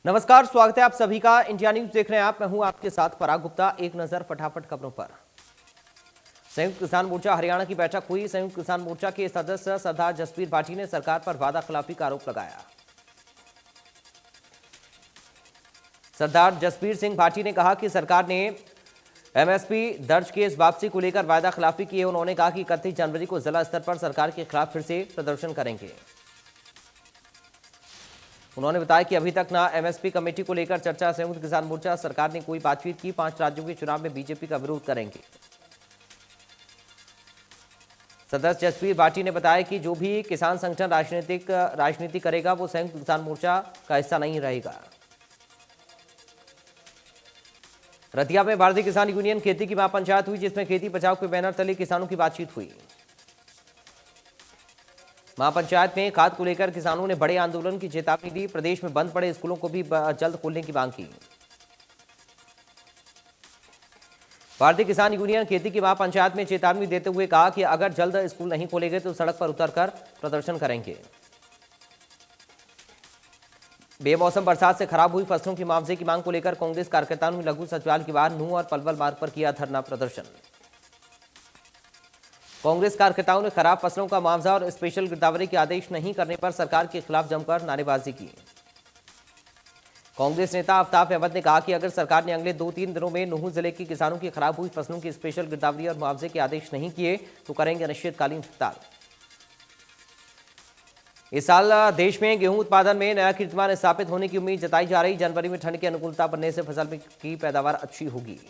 नमस्कार, स्वागत है आप सभी का। इंडिया न्यूज देख रहे हैं आप। मैं हूं आपके साथ पराग गुप्ता। एक नजर फटाफट खबरों पर। संयुक्त किसान मोर्चा हरियाणा की बैठक हुई। संयुक्त किसान मोर्चा के सदस्य सरदार जसबीर भाटी ने सरकार पर वादा खिलाफी का आरोप लगाया। सरदार जसबीर सिंह भाटी ने कहा कि सरकार ने एमएसपी दर्ज केस वापसी को लेकर वादा खिलाफी की है। उन्होंने कहा कि 31 जनवरी को जिला स्तर पर सरकार के खिलाफ फिर से प्रदर्शन करेंगे। उन्होंने बताया कि अभी तक ना एमएसपी कमेटी को लेकर चर्चा। संयुक्त किसान मोर्चा सरकार ने कोई बातचीत की। 5 राज्यों के चुनाव में बीजेपी का विरोध करेंगे। सदस्य जसबीर भाटी ने बताया कि जो भी किसान संगठन राजनीति करेगा वो संयुक्त किसान मोर्चा का हिस्सा नहीं रहेगा। रतिया में भारतीय किसान यूनियन खेती की महापंचायत हुई, जिसमें खेती बचाओ के बैनर तले किसानों की बातचीत हुई। महापंचायत में खाद को लेकर किसानों ने बड़े आंदोलन की चेतावनी दी। प्रदेश में बंद पड़े स्कूलों को भी जल्द खोलने की मांग की। भारतीय किसान यूनियन खेती की महापंचायत में चेतावनी देते हुए कहा कि अगर जल्द स्कूल नहीं खोलेंगे तो सड़क पर उतरकर प्रदर्शन करेंगे। बेमौसम बरसात से खराब हुई फसलों की मुआवजे की मांग को लेकर कांग्रेस कार्यकर्ताओं ने लघु सचिवालय के बाहर नूह और पलवल मार्ग पर किया धरना प्रदर्शन। कांग्रेस कार्यकर्ताओं ने खराब फसलों का मुआवजा और स्पेशल गिरदावरी के आदेश नहीं करने पर सरकार के खिलाफ जमकर नारेबाजी की। कांग्रेस नेता आफ्ताब अहमद ने कहा कि अगर सरकार ने अगले 2-3 दिनों में नूह जिले के किसानों की खराब हुई फसलों की स्पेशल गिरदावरी और मुआवजे के आदेश नहीं किए तो करेंगे अनिश्चितकालीन हड़ताल। इस साल देश में गेहूं उत्पादन में नया कीर्तिमान स्थापित होने की उम्मीद जताई जा रही। जनवरी में ठंड की अनुकूलता बनने से फसल की पैदावार अच्छी होगी।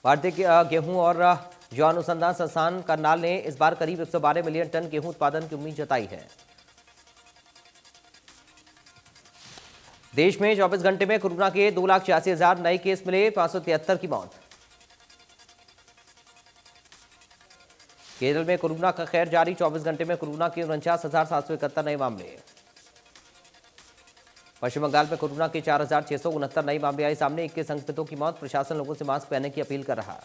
भारतीय गेहूं और जौ अनुसंधान संस्थान करनाल ने इस बार करीब 112 मिलियन टन गेहूं उत्पादन की उम्मीद जताई है। देश में 24 घंटे में कोरोना के 2,86,000 नए केस मिले, 573 की मौत। केरल में कोरोना का कहर जारी। 24 घंटे में कोरोना के 49,771 नए मामले। पश्चिम बंगाल में कोरोना के 4,669 नए मामले आए सामने। 21 संक्रमितों की मौत। प्रशासन लोगों से मास्क पहनने की अपील कर रहा।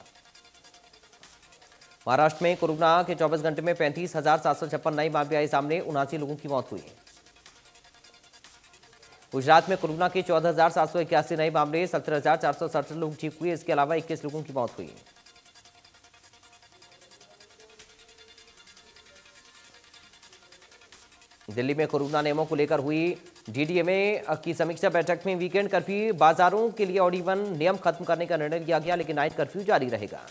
महाराष्ट्र में कोरोना के 24 घंटे में 35,756 नए मामले आए सामने। 79 लोगों की मौत हुई। गुजरात में कोरोना के 14,781 नए मामले। 17,467 लोग ठीक हुए। इसके अलावा 21 लोगों की मौत हुई। दिल्ली में कोरोना नियमों को लेकर हुई डीडीएमए की समीक्षा बैठक में वीकेंड कर्फ्यू, बाजारों के लिए ऑड इवन नियम खत्म करने का निर्णय लिया गया, लेकिन नाइट कर्फ्यू जारी रहेगा।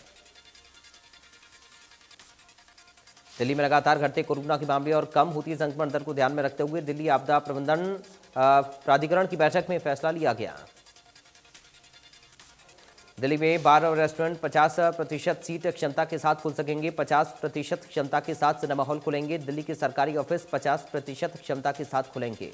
दिल्ली में लगातार घटते कोरोना के मामले और कम होती संक्रमण दर को ध्यान में रखते हुए दिल्ली आपदा प्रबंधन प्राधिकरण की बैठक में फैसला लिया गया। दिल्ली में बार और रेस्टोरेंट 50% सीट क्षमता के साथ खुल सकेंगे। 50% क्षमता के साथ सिनेमा हॉल खुलेंगे। दिल्ली के सरकारी ऑफिस 50% क्षमता के साथ खुलेंगे।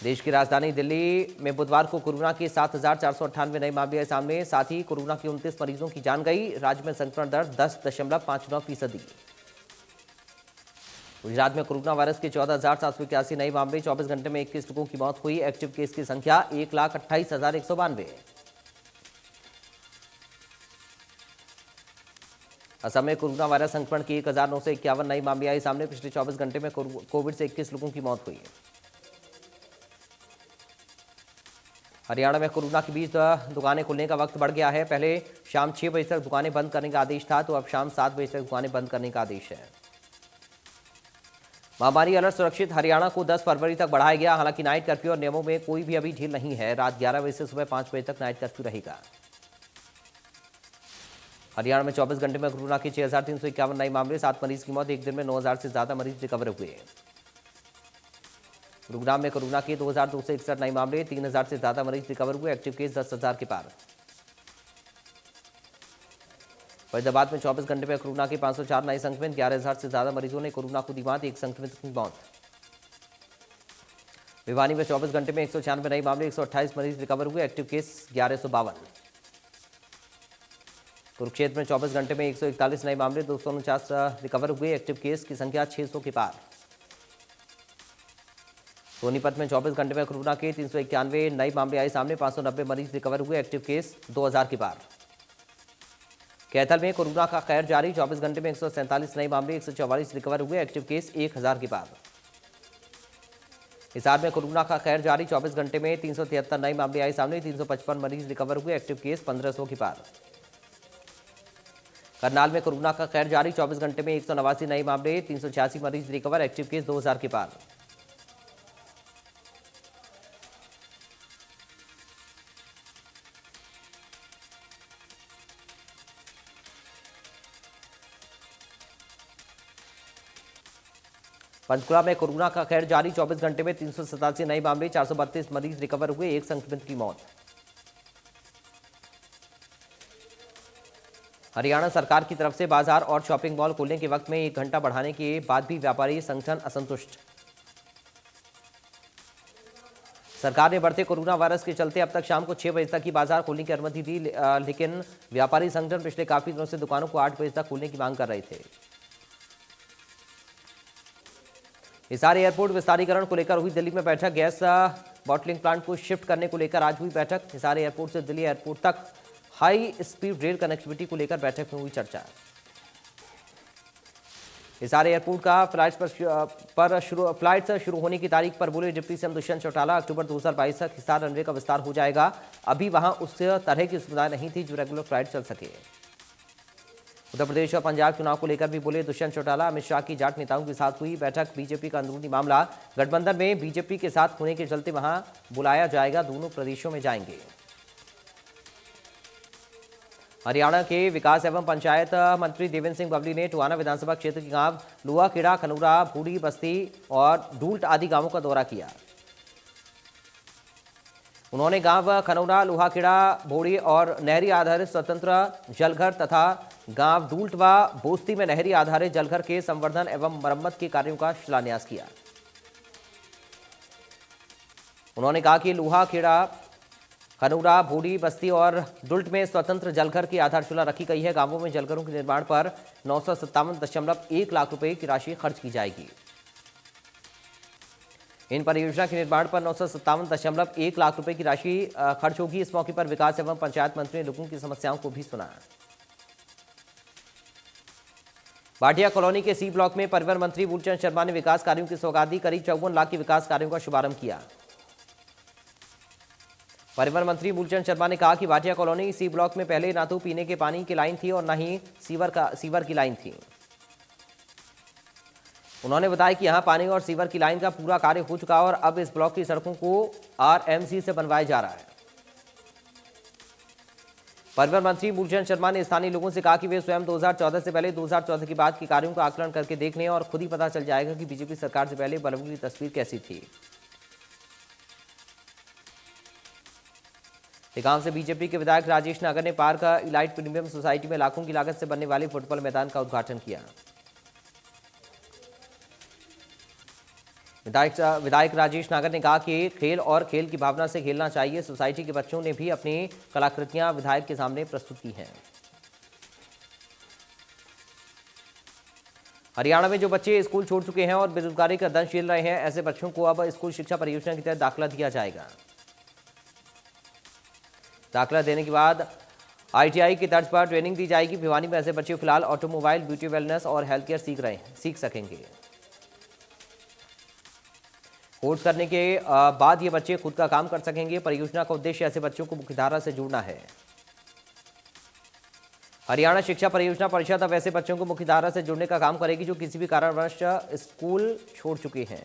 देश की राजधानी दिल्ली में बुधवार को कोरोना के 7,498 नए मामले आए सामने। साथ ही कोरोना के 29 मरीजों की जान गई। राज्य में संक्रमण दर 10.59%। गुजरात में कोरोना वायरस के 14,781 नए मामले। 24 घंटे में 21 लोगों की मौत हुई। एक्टिव केस की संख्या 1,28,192। असम में कोरोना वायरस संक्रमण के 1,951 नए मामले आए सामने। पिछले 24 घंटे में कोविड से 21 लोगों की मौत हुई। हरियाणा में कोरोना के बीच दुकानें खुलने का वक्त बढ़ गया है। पहले शाम 6 बजे तक दुकानें बंद करने का आदेश था, तो अब शाम 7 बजे तक दुकानें बंद करने का आदेश है। महामारी अलर्ट सुरक्षित हरियाणा को 10 फरवरी तक बढ़ाया गया। हालांकि नाइट कर्फ्यू और नियमों में कोई भी अभी ढील नहीं है। रात 11 बजे से सुबह 5 बजे तक नाइट कर्फ्यू रहेगा। हरियाणा में 24 घंटे में कोरोना के 6,351 नए मामले। 7 मरीज की मौत। एक दिन में 9,000 से ज्यादा मरीज रिकवर हुए। गुरुग्राम में कोरोना के 2,261 नए मामले। 3,000 से ज्यादा मरीज रिकवर हुए। एक्टिव केस 10,000 के पार। फरीदाबाद में 24 घंटे में कोरोना के 504 नए संक्रमित। 11,000 से ज्यादा मरीजों ने कोरोना को दी मात। एक संक्रमित की मौत। भिवानी में 24 घंटे में 196 नए मामले। 128 मरीज रिकवर हुए। Active case 1152। कुरुक्षेत्र में 24 घंटे में 141 नए मामले। 249 रिकवर हुए। एक्टिव केस की संख्या 600 के पार। सोनीपत में 24 घंटे में कोरोना के 391 नए मामले आए सामने। 590 मरीज रिकवर हुए। एक्टिव केस 2,000 के पार। कैथल में कोरोना का कहर जारी। 24 घंटे में 147 नए मामले। 144 रिकवर हुए। एक्टिव केस 1,000 के पार। हिसार में कोरोना का कहर जारी, 24 घंटे में 373 नए मामले आए सामने, 355 मरीज रिकवर हुए, एक्टिव केस 1500 की पार। करनाल में कोरोना का कहर जारी, 24 घंटे में 189 नए मामले, 386 मरीज रिकवर, एक्टिव केस 2000 के पार। पंचकुला में कोरोना का कहर जारी, 24 घंटे में 387 नए मामले, 432 मरीज रिकवर हुए, एक संक्रमित की मौत। हरियाणा सरकार की तरफ से बाजार और शॉपिंग मॉल खोलने के वक्त में 1 घंटा बढ़ाने के बाद भी व्यापारी संगठन असंतुष्ट। सरकार ने बढ़ते कोरोना वायरस के चलते अब तक शाम को 6 बजे तक ही बाजार खोलने की अनुमति दी, लेकिन व्यापारी संगठन पिछले काफी दिनों से दुकानों को 8 बजे तक खोलने की मांग कर रहे थे। हिसार एयरपोर्ट विस्तारीकरण को लेकर हुई दिल्ली में बैठक, गैस बॉटलिंग प्लांट को शिफ्ट करने को लेकर आज हुई बैठक। हिसार एयरपोर्ट से दिल्ली एयरपोर्ट तक हाई स्पीड रेल कनेक्टिविटी को लेकर बैठक में हुई चर्चा। हिसार एयरपोर्ट का फ्लाइट शुरू होने की तारीख पर बोले डिप्टी सीएम दुष्यंत चौटाला, अक्टूबर 2022 तक हिसार रनवे का विस्तार हो जाएगा। अभी वहां उस तरह की सुविधा नहीं थी जो रेगुलर फ्लाइट चल सके। उत्तर प्रदेश और पंजाब चुनाव को लेकर भी बोले दुष्यंत चौटाला, अमित शाह की जाट नेताओं के साथ हुई बैठक, बीजेपी का अंदरूनी मामला, गठबंधन में बीजेपी के साथ होने के चलते वहां बुलाया जाएगा, दोनों प्रदेशों में जाएंगे। हरियाणा के विकास एवं पंचायत मंत्री देवेंद्र सिंह बबली ने टोहाना विधानसभा क्षेत्र के गांव लुआखेड़ा, खनौरा, भूड़ी बस्ती और डूल्ट आदि गांवों का दौरा किया। उन्होंने गांव खनौरा, लुहाखेड़ा, भोड़ी और नहरी आधारित स्वतंत्र जलघर तथा गांव डूल्ट व बोस्ती में नहरी आधारित जलघर के संवर्धन एवं मरम्मत के कार्यों का शिलान्यास किया। उन्होंने कहा कि लुहाखेड़ा, खनौरा, भोड़ी बस्ती और डुल्ट में स्वतंत्र जलघर की आधारशिला रखी गई है। गांवों में जलघरों के निर्माण पर 957.1 लाख रुपए की राशि खर्च की जाएगी। इन परियोजना के निर्माण पर 957.1 लाख रुपए की राशि खर्च होगी। इस मौके पर विकास एवं पंचायत मंत्री ने लोगों की समस्याओं को भी सुना। भाटिया कॉलोनी के सी ब्लॉक में परिवहन मंत्री मूलचंद शर्मा ने विकास कार्यों की सौगात दी, करीब 54 लाख के विकास कार्यों का शुभारंभ किया। परिवहन मंत्री मूलचंद शर्मा ने कहा कि भाटिया कॉलोनी सी ब्लॉक में पहले ना तो पीने के पानी की लाइन थी और न ही सीवर की लाइन थी। उन्होंने बताया कि यहां पानी और सीवर की लाइन का पूरा कार्य हो चुका है और अब इस ब्लॉक की सड़कों को आरएमसी से बनवाया जा रहा है। परिवहन मंत्री मूलचंद शर्मा ने स्थानीय लोगों से कहा कि वे स्वयं 2014 से पहले 2014 के बाद के कार्यों का आकलन करके देख लें और खुद ही पता चल जाएगा कि बीजेपी सरकार से पहले बलवनी की तस्वीर कैसी थी। गांव से बीजेपी के विधायक राजेश नागर ने पार्क इलाइट प्रीमियम सोसाइटी में लाखों की लागत से बनने वाले फुटबॉल मैदान का उद्घाटन किया। विधायक राजेश नागर ने कहा कि खेल और खेल की भावना से खेलना चाहिए। सोसाइटी के बच्चों ने भी अपनी कलाकृतियां विधायक के सामने प्रस्तुत की हैं। हरियाणा में जो बच्चे स्कूल छोड़ चुके हैं और बेरोजगारी का दंश झेल रहे हैं, ऐसे बच्चों को अब स्कूल शिक्षा परियोजना के तहत दाखिला दिया जाएगा। दाखिला देने के बाद आईटीआई की तर्ज पर ट्रेनिंग दी जाएगी। भिवानी में ऐसे बच्चे फिलहाल ऑटोमोबाइल, ब्यूटी वेलनेस और हेल्थ केयर सीख सकेंगे। कोर्स करने के बाद ये बच्चे खुद का काम कर सकेंगे। परियोजना का उद्देश्य ऐसे बच्चों को मुख्यधारा से जोड़ना है। हरियाणा शिक्षा परियोजना परिषद अब ऐसे बच्चों को मुख्यधारा से जोड़ने का काम करेगी जो किसी भी कारणवश स्कूल छोड़ चुके हैं।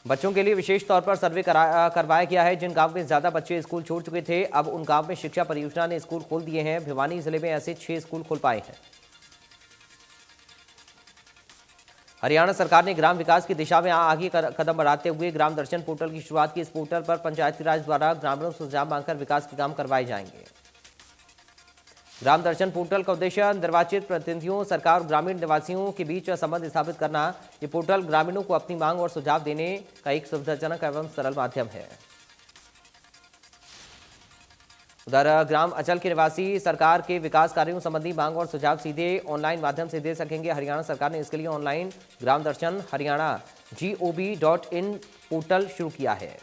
बच्चों के लिए विशेष तौर पर सर्वे करवाया गया है। जिन गांव में ज्यादा बच्चे स्कूल छोड़ चुके थे, अब उन गांव में शिक्षा परियोजना ने स्कूल खोल दिए हैं। भिवानी जिले में ऐसे 6 स्कूल खोल पाए हैं। हरियाणा सरकार ने ग्राम विकास की दिशा में आगे कदम बढ़ाते हुए ग्राम दर्शन पोर्टल की शुरुआत की। इस पोर्टल पर पंचायती राज द्वारा ग्रामीणों से सुझाव मांगकर विकास के काम करवाए जाएंगे। ग्राम दर्शन पोर्टल का उद्देश्य निर्वाचित प्रतिनिधियों, सरकार और ग्रामीण निवासियों के बीच संबंध स्थापित करना। ये पोर्टल ग्रामीणों को अपनी मांग और सुझाव देने का एक सुविधाजनक एवं सरल माध्यम है। उधर ग्राम अचल के निवासी सरकार के विकास कार्यों संबंधी मांग और सुझाव सीधे ऑनलाइन माध्यम से दे सकेंगे। हरियाणा सरकार ने इसके लिए ऑनलाइन ग्राम दर्शन हरियाणा gov.in पोर्टल शुरू किया है।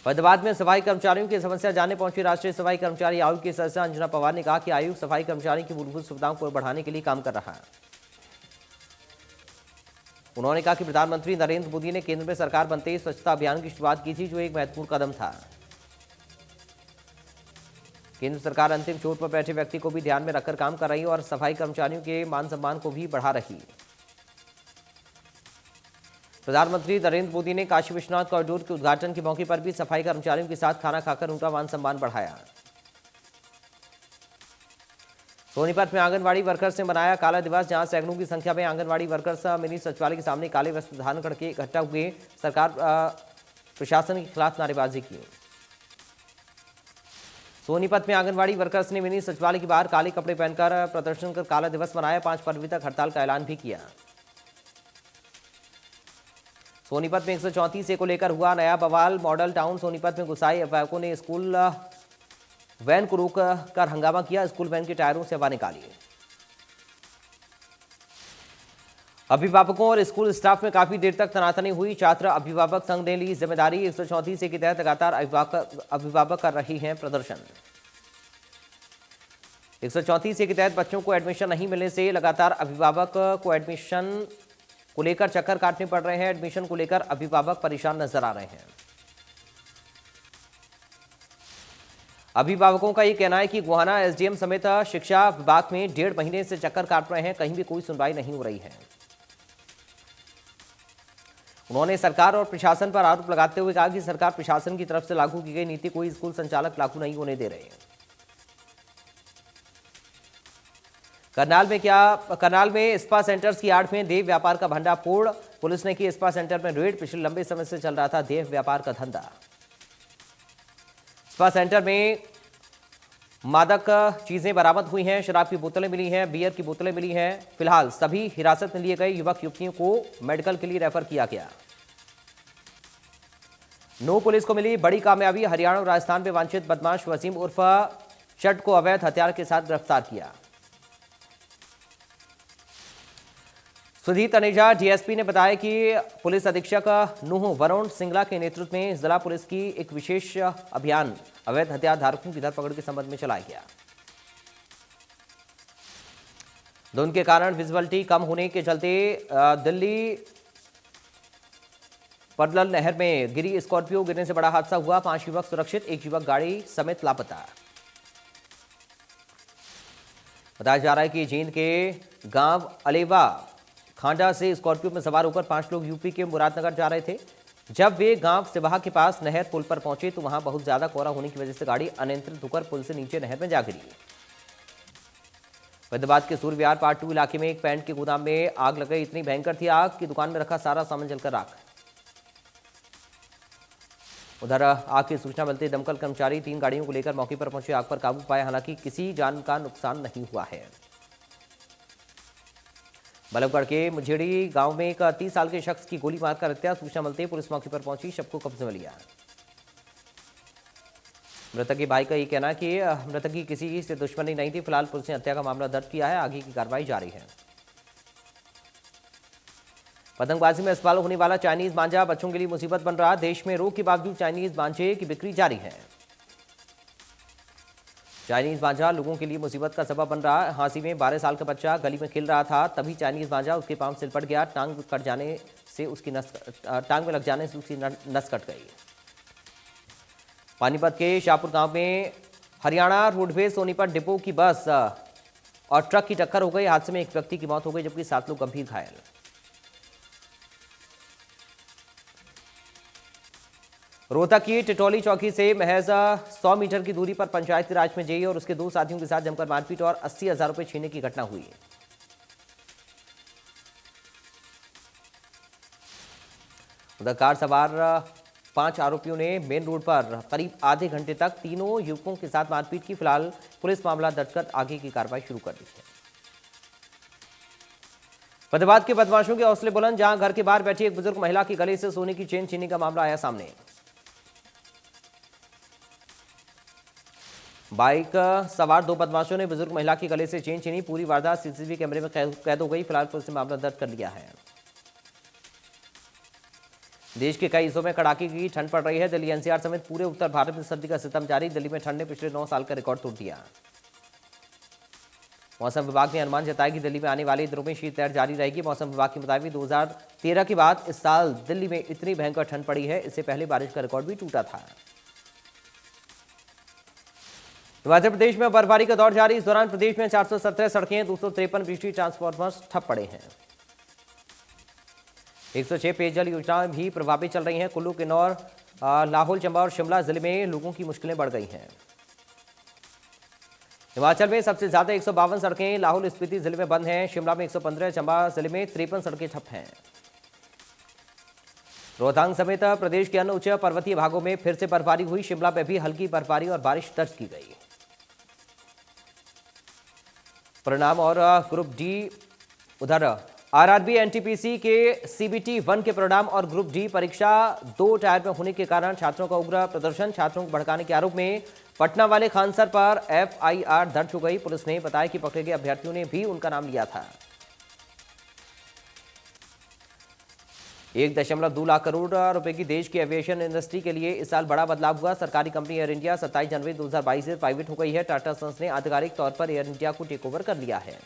फरीदाबाद में सफाई कर्मचारियों की समस्या जानने पहुंचे राष्ट्रीय सफाई कर्मचारी आयोग की सदस्य अंजना पवार ने कहा कि आयोग सफाई कर्मचारी की मूलभूत सुविधाओं को बढ़ाने के लिए काम कर रहा है। उन्होंने कहा कि प्रधानमंत्री नरेंद्र मोदी ने केंद्र में सरकार बनते ही स्वच्छता अभियान की शुरुआत की थी, जो एक महत्वपूर्ण कदम था। केंद्र सरकार अंतिम छोर पर बैठे व्यक्ति को भी ध्यान में रखकर काम कर रही है और सफाई कर्मचारियों के मान सम्मान को भी बढ़ा रही है। प्रधानमंत्री नरेंद्र मोदी ने काशी विश्वनाथ कॉरिडोर के उद्घाटन के मौके पर भी सफाई कर्मचारियों के साथ खाना खाकर उनका मान सम्मान बढ़ाया। सोनीपत में आंगनवाड़ी वर्कर्स ने मनाया काला दिवस, जहां सैकड़ों की संख्या में आंगनवाड़ी वर्कर्स मिनी सचिवालय के सामने काले वस्त्र धारण करके इकट्ठा हुए सरकार प्रशासन के खिलाफ नारेबाजी की। सोनीपत में आंगनवाड़ी वर्कर्स ने मिनी सचिवालय के बाहर काले कपड़े पहनकर प्रदर्शन कर काला दिवस मनाया। 5 फरवरी तक हड़ताल का ऐलान भी किया। सोनीपत में 134 को लेकर हुआ नया बवाल। मॉडल टाउन सोनीपत में गुस्साए अवैधों ने स्कूल वैन को रोक कर हंगामा किया। स्कूल वैन के टायरों से हवा निकाली। अभिभावकों और स्कूल स्टाफ में काफी देर तक तनातनी हुई। छात्र अभिभावक संघ ने ली जिम्मेदारी। 134 के तहत लगातार अभिभावक कर रही हैं प्रदर्शन। 134 के तहत बच्चों को एडमिशन नहीं मिलने से लगातार अभिभावक को एडमिशन को लेकर चक्कर काटने पड़ रहे हैं। एडमिशन को लेकर अभिभावक परेशान नजर आ रहे हैं। अभिभावकों का यह कहना है कि गोहाना एसडीएम समेत शिक्षा विभाग में 1.5 महीने से चक्कर काट रहे हैं, कहीं भी कोई सुनवाई नहीं हो रही है। उन्होंने सरकार और प्रशासन पर आरोप लगाते हुए कहा कि सरकार प्रशासन की तरफ से लागू की गई नीति कोई स्कूल संचालक लागू नहीं होने दे रहे हैं। करनाल में स्पा सेंटर्स की आड़ में देह व्यापार का भंडाफोड़। पुलिस ने की स्पा सेंटर में रेड। पिछले लंबे समय से चल रहा था देह व्यापार का धंधा। स्पा सेंटर में मादक चीजें बरामद हुई हैं। शराब की बोतलें मिली हैं, बियर की बोतलें मिली हैं। फिलहाल सभी हिरासत में लिए गए युवक युवतियों को मेडिकल के लिए रेफर किया गया। नो पुलिस को मिली बड़ी कामयाबी। हरियाणा और राजस्थान में वांछित बदमाश वसीम उर्फ चट को अवैध हथियार के साथ गिरफ्तार किया। सुधीर तनेजा डीएसपी ने बताया कि पुलिस अधीक्षक नूह वरुण सिंगला के नेतृत्व में जिला पुलिस की एक विशेष अभियान अवैध हथियार धारकों की धरपकड़ के संबंध में चलाया गया। धुंध के कारण विजिबिलिटी कम होने के चलते दिल्ली पडलल नहर में गिरी स्कॉर्पियो गिरने से बड़ा हादसा हुआ। 5 युवक सुरक्षित, 1 युवक गाड़ी समेत लापता। बताया जा रहा है कि जींद के गांव अलेवा खांडा से स्कॉर्पियो में सवार होकर 5 लोग यूपी के मुरादनगर जा रहे थे। जब वे गांव सिवाहा के पास नहर पुल पर पहुंचे तो वहां बहुत ज्यादा कोहरा होने की वजह से गाड़ी अनियंत्रित होकर पुल से नीचे नहर में जा गिरी। फैजाबाद के सूर्यविहार पार्ट 2 इलाके में एक पेंट के गोदाम में आग लग गई। इतनी भयंकर थी आग कि दुकान में रखा सारा सामान जलकर राख। उधर आग की सूचना मिलते दमकल कर्मचारी 3 गाड़ियों को लेकर मौके पर पहुंचे, आग पर काबू पाया। हालांकि किसी जान का नुकसान नहीं हुआ है। बल्लभगढ़ के मुझेड़ी गांव में एक 30 साल के शख्स की गोली मारकर हत्या। सूचना मिलते पुलिस मौके पर पहुंची, शव को कब्जे में लिया। मृतक के भाई का ये कहना है कि मृतक की किसी से दुश्मनी नहीं थी। फिलहाल पुलिस ने हत्या का मामला दर्ज किया है, आगे की कार्रवाई जारी है। पतंगबाजी में इस्तेमाल होने वाला चाइनीज मांझा बच्चों के लिए मुसीबत बन रहा। देश में रोक के बावजूद चाइनीज मांझे की बिक्री जारी है। चाइनीज मांझा लोगों के लिए मुसीबत का सबब बन रहा है। हांसी में 12 साल का बच्चा गली में खेल रहा था, तभी चाइनीज मांझा उसके पांव से लिपट गया। टांग में लग जाने से उसकी नस कट गई। पानीपत के शाहपुर गांव में हरियाणा रोडवेज सोनीपत डिपो की बस और ट्रक की टक्कर हो गई। हादसे में एक व्यक्ति की मौत हो गई, जबकि 7 लोग गंभीर घायल। रोहतक की टिटौली चौकी से महज 100 मीटर की दूरी पर पंचायती राज में जेई और उसके 2 साथियों के साथ जमकर मारपीट और 80,000 रुपए छीनने की घटना हुई। उधर कार सवार 5 आरोपियों ने मेन रोड पर करीब आधे घंटे तक तीनों युवकों के साथ मारपीट की। फिलहाल पुलिस मामला दर्ज कर आगे की कार्रवाई शुरू कर दी है। फतेहाबाद के बदमाशों के हौसले बुलंद, जहां घर के बाहर बैठी एक बुजुर्ग महिला के गले से सोने की चेन छीनने का मामला आया सामने। बाइक सवार 2 बदमाशों ने बुजुर्ग महिला के गले से चेन छीनी। पूरी वारदात सीसीटीवी कैमरे में कैद हो गई। फिलहाल पुलिस ने मामला दर्ज कर लिया है। देश के कई हिस्सों में कड़ाके की ठंड पड़ रही है। दिल्ली एनसीआर समेत पूरे उत्तर भारत में सर्दी का सितम जारी। दिल्ली में ठंड ने पिछले 9 साल का रिकॉर्ड तोड़ दिया। मौसम विभाग ने अनुमान जताया कि दिल्ली में आने वाले दिनों में शीतलहर जारी रहेगी। मौसम विभाग के मुताबिक 2013 के बाद इस साल दिल्ली में इतनी भयंकर ठंड पड़ी है, इससे पहले बारिश का रिकॉर्ड भी टूटा था। हिमाचल प्रदेश में बर्फबारी का दौर जारी। इस दौरान प्रदेश में 417 सड़कें, 253 बिजली ट्रांसफार्मर ठप पड़े हैं। 106 पेयजल योजनाएं भी प्रभावित चल रही हैं। कुल्लू, किन्नौर, लाहौल, चंबा और शिमला जिले में लोगों की मुश्किलें बढ़ गई हैं। हिमाचल में सबसे ज्यादा 152 सड़कें लाहौल स्पीति जिले में बंद हैं। शिमला में 115, चंबा जिले में 53 सड़कें ठप हैं। रोहतांग समेत प्रदेश के अन्य उच्च पर्वतीय भागों में फिर से बर्फबारी हुई। शिमला में भी हल्की बर्फबारी और बारिश दर्ज की गई। परिणाम और ग्रुप डी। उधर आरआरबी एनटीपीसी के सीबीटी 1 के परिणाम और ग्रुप डी परीक्षा 2 टायर में होने के कारण छात्रों का उग्र प्रदर्शन। छात्रों को भड़काने के आरोप में पटना वाले खानसर पर एफआईआर दर्ज हो गई। पुलिस ने बताया कि पकड़े गए अभ्यर्थियों ने भी उनका नाम लिया था। 1.2 लाख करोड़ रुपए की देश की एविएशन इंडस्ट्री के लिए इस साल बड़ा बदलाव हुआ। सरकारी कंपनी एयर इंडिया 27 जनवरी 2022 से प्राइवेट हो गई है। टाटा सन्स ने आधिकारिक तौर पर एयर इंडिया को टेक ओवर कर लिया है।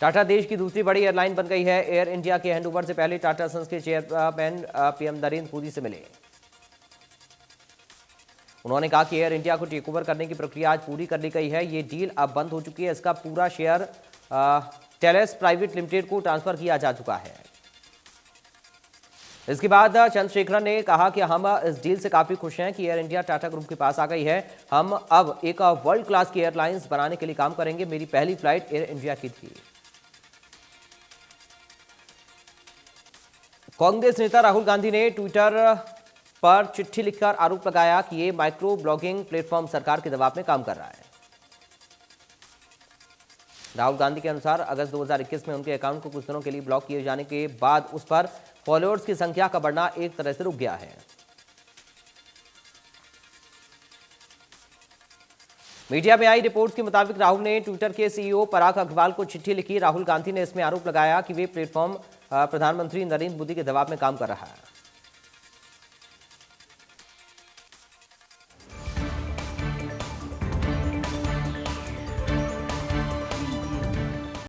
टाटा देश की दूसरी बड़ी एयरलाइन बन गई है। एयर इंडिया के हैंडओवर से पहले टाटा सन्स के चेयरमैन पीएम नरेंद्र मोदी से मिले। उन्होंने कहा कि एयर इंडिया को टेक ओवर करने की प्रक्रिया आज पूरी कर ली गई है। ये डील अब बंद हो चुकी है। इसका पूरा शेयर टेलेस प्राइवेट लिमिटेड को ट्रांसफर किया जा चुका है। इसके बाद चंद्रशेखरन ने कहा कि हम इस डील से काफी खुश हैं कि एयर इंडिया टाटा ग्रुप के पास आ गई है। हम अब एक वर्ल्ड क्लास की एयरलाइंस बनाने के लिए काम करेंगे। मेरी पहली फ्लाइट एयर इंडिया की थी। कांग्रेस नेता राहुल गांधी ने ट्विटर पर चिट्ठी लिखकर आरोप लगाया कि ये माइक्रो ब्लॉगिंग प्लेटफॉर्म सरकार के दबाव में काम कर रहा है। राहुल गांधी के अनुसार अगस्त 2021 में उनके अकाउंट को कुछ दिनों के लिए ब्लॉक किए जाने के बाद उस पर फॉलोअर्स की संख्या का बढ़ना एक तरह से रुक गया है। मीडिया में आई रिपोर्ट्स के मुताबिक राहुल ने ट्विटर के सीईओ पराग अग्रवाल को चिट्ठी लिखी। राहुल गांधी ने इसमें आरोप लगाया कि वे प्लेटफॉर्म प्रधानमंत्री नरेंद्र मोदी के दबाव में काम कर रहा है।